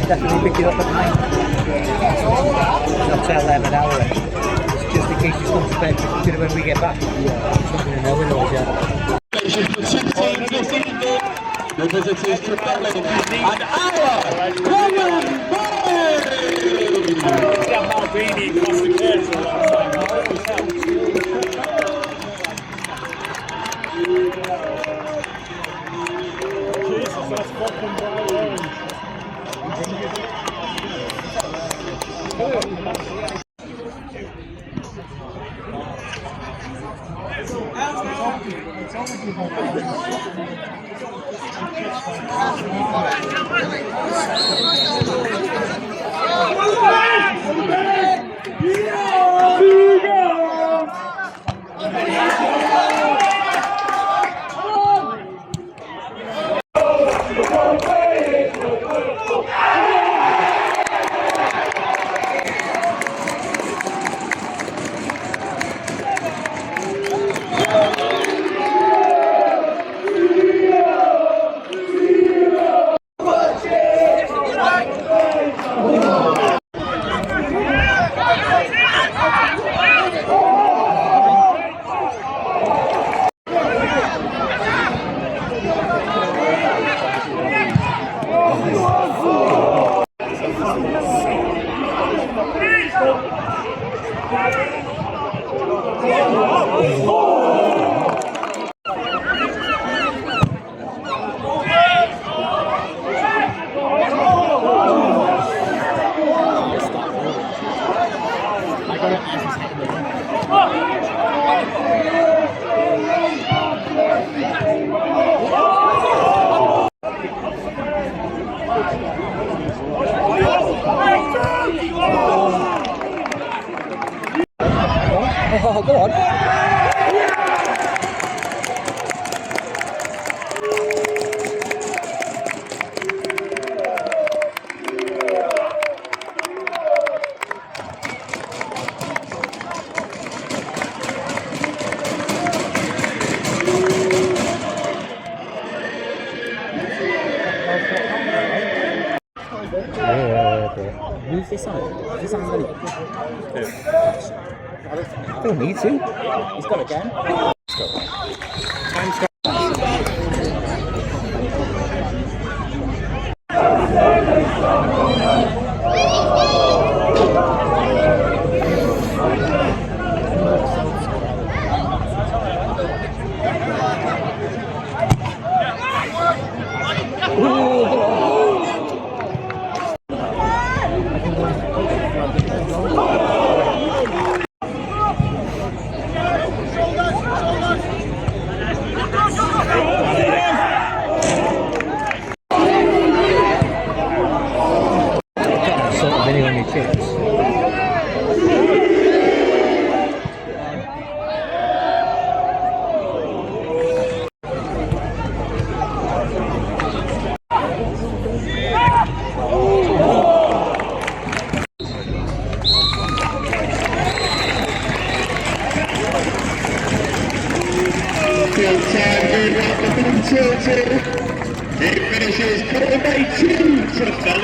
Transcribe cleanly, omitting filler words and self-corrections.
definitely pick it up at night. I'll tell them an hour. Just in case he's gone to bed, because when we get back, he's not going to know it all yet. The visitors Trefeilin and our Colwyn Bay! Maldini across the curve for a long time. Jesus, that's fucking bright orange. Oh, go on. Move this on. This one's ready. I don't need to. He's got it again. It finishes Colwyn Bay 2 Trefeilin